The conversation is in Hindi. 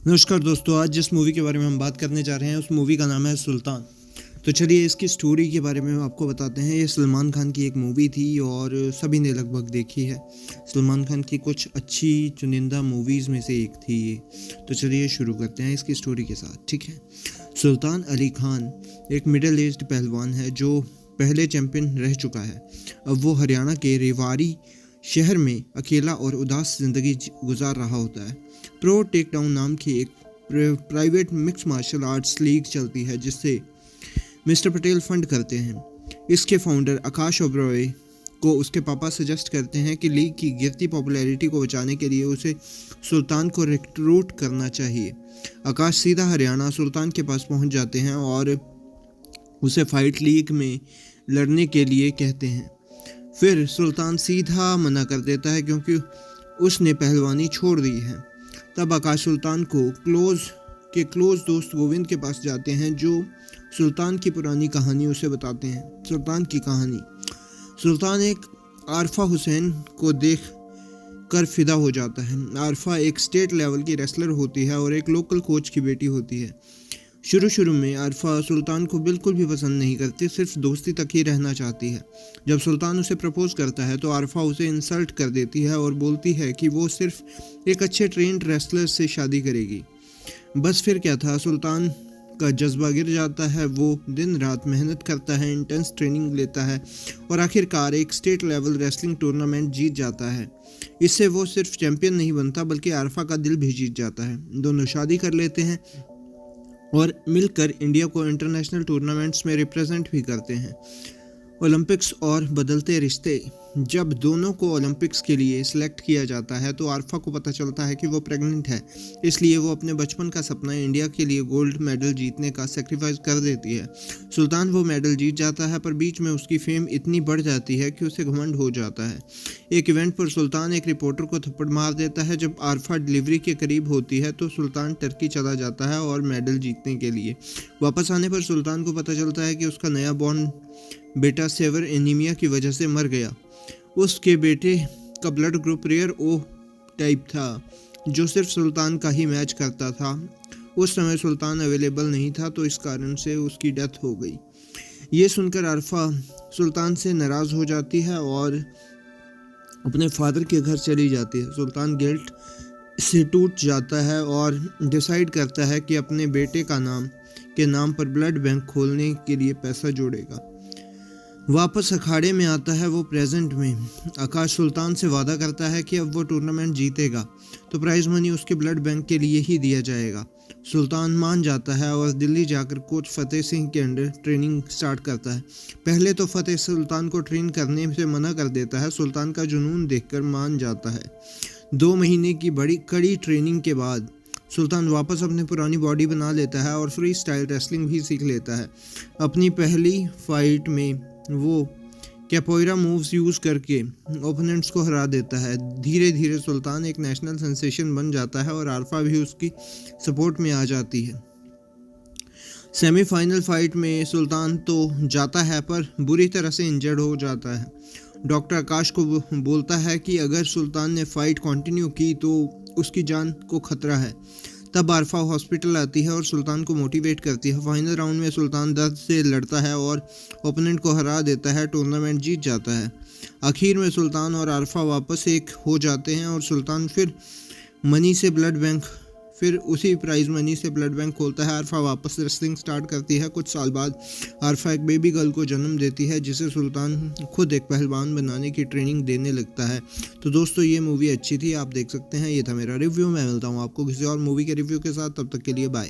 नमस्कार दोस्तों, आज जिस मूवी के बारे में हम बात करने जा रहे हैं उस मूवी का नाम है सुल्तान। तो चलिए इसकी स्टोरी के बारे में आपको बताते हैं। ये सलमान खान की एक मूवी थी और सभी ने लगभग देखी है। सलमान खान की कुछ अच्छी चुनिंदा मूवीज़ में से एक थी ये। तो चलिए शुरू करते हैं इसकी स्टोरी के साथ, ठीक है। सुल्तान अली खान एक मिडिल एज्ड पहलवान है जो पहले चैंपियन रह चुका है। अब वो हरियाणा के रेवाड़ी शहर में अकेला और उदास ज़िंदगी गुजार रहा होता है। प्रो टेकडाउन नाम की एक private mixed martial arts league चलती है जिससे मिस्टर पटेल फंड करते हैं। इसके फाउंडर आकाश ओबरॉय को उसके पापा सजेस्ट करते हैं कि लीग की गिरती पॉपुलैरिटी को बचाने के लिए उसे सुल्तान को रिक्रूट करना चाहिए। आकाश सीधा हरियाणा सुल्तान के पास पहुंच जाते हैं और उसे फाइट लीग में लड़ने के लिए कहते हैं। फिर सुल्तान सीधा मना कर देता है क्योंकि उसने पहलवानी छोड़ दी है। तब आकाश सुल्तान को क्लोज दोस्त गोविंद के पास जाते हैं जो सुल्तान की पुरानी कहानी उसे बताते हैं। सुल्तान की कहानी। सुल्तान एक आरफा हुसैन को देख कर फिदा हो जाता है। आरफा एक स्टेट लेवल की रेसलर होती है और एक लोकल कोच की बेटी होती है। शुरू में आरफा सुल्तान को बिल्कुल भी पसंद नहीं करती, सिर्फ दोस्ती तक ही रहना चाहती है। जब सुल्तान उसे प्रपोज करता है तो आरफा उसे इंसल्ट कर देती है और बोलती है कि वो सिर्फ एक अच्छे ट्रेंड रेसलर से शादी करेगी। बस फिर क्या था, सुल्तान का जज्बा गिर जाता है। वो दिन रात मेहनत करता है, इंटेंस ट्रेनिंग लेता है और आखिरकार एक स्टेट लेवल रेसलिंग टूर्नामेंट जीत जाता है। इससे वो सिर्फ चैंपियन नहीं बनता बल्कि आरफा का दिल भी जीत जाता है। दोनों शादी कर लेते हैं और मिलकर इंडिया को इंटरनेशनल टूर्नामेंट्स में रिप्रेजेंट भी करते हैं। ओलंपिक्स और बदलते रिश्ते। जब दोनों को ओलंपिक्स के लिए सिलेक्ट किया जाता है तो आरफा को पता चलता है कि वो प्रेग्नेंट है, इसलिए वो अपने बचपन का सपना इंडिया के लिए गोल्ड मेडल जीतने का सेक्रीफाइस कर देती है। सुल्तान वो मेडल जीत जाता है पर बीच में उसकी फेम इतनी बढ़ जाती है कि उसे घमंड हो जाता है। एक इवेंट पर सुल्तान एक रिपोर्टर को थप्पड़ मार देता है। जब आरफा डिलीवरी के करीब होती है तो सुल्तान टर्की चला जाता है और मेडल जीतने के लिए। वापस आने पर सुल्तान को पता चलता है कि उसका नया बॉर्न बेटा सेवर एनीमिया की वजह से मर गया। उसके बेटे का ब्लड ग्रुप रेयर ओ टाइप था जो सिर्फ सुल्तान का ही मैच करता था। उस समय सुल्तान अवेलेबल नहीं था तो इस कारण से उसकी डेथ हो गई। ये सुनकर आरफा सुल्तान से नाराज़ हो जाती है और अपने फादर के घर चली जाती है। सुल्तान गिल्ट से टूट जाता है और डिसाइड करता है कि अपने बेटे के नाम पर ब्लड बैंक खोलने के लिए पैसा जोड़ेगा। वापस अखाड़े में आता है वो प्रेजेंट में। आकाश सुल्तान से वादा करता है कि अब वो टूर्नामेंट जीतेगा तो प्राइज मनी उसके ब्लड बैंक के लिए ही दिया जाएगा। सुल्तान मान जाता है और दिल्ली जाकर कोच फतेह सिंह के अंडर ट्रेनिंग स्टार्ट करता है। पहले तो फतेह सुल्तान को ट्रेन करने से मना कर देता है। सुल्तान का जुनून देखकर मान जाता है। 2 महीने की बड़ी कड़ी ट्रेनिंग के बाद सुल्तान वापस अपनी पुरानी बॉडी बना लेता है और फ्री स्टाइल रेसलिंग भी सीख लेता है। अपनी पहली फाइट में वो कैपोएरा मूव्स यूज़ करके ओपोनेंट्स को हरा देता है। धीरे धीरे सुल्तान एक नेशनल सेंसेशन बन जाता है और आरफा भी उसकी सपोर्ट में आ जाती है। सेमीफाइनल फाइट में सुल्तान तो जाता है पर बुरी तरह से इंजर्ड हो जाता है। डॉक्टर आकाश को बोलता है कि अगर सुल्तान ने फाइट कंटिन्यू की तो उसकी जान को खतरा है। तब आरफा हॉस्पिटल आती है और सुल्तान को मोटिवेट करती है। फाइनल राउंड में सुल्तान दर्द से लड़ता है और ओपोनेंट को हरा देता है। टूर्नामेंट जीत जाता है। आखिर में सुल्तान और आरफा वापस एक हो जाते हैं और सुल्तान फिर उसी प्राइज मनी से ब्लड बैंक खोलता है। आरफा वापस रेसलिंग स्टार्ट करती है। कुछ साल बाद आरफा एक बेबी गर्ल को जन्म देती है जिसे सुल्तान खुद एक पहलवान बनाने की ट्रेनिंग देने लगता है। तो दोस्तों ये मूवी अच्छी थी, आप देख सकते हैं। ये था मेरा रिव्यू। मैं मिलता हूँ आपको किसी और मूवी के रिव्यू के साथ। तब तक के लिए बाय।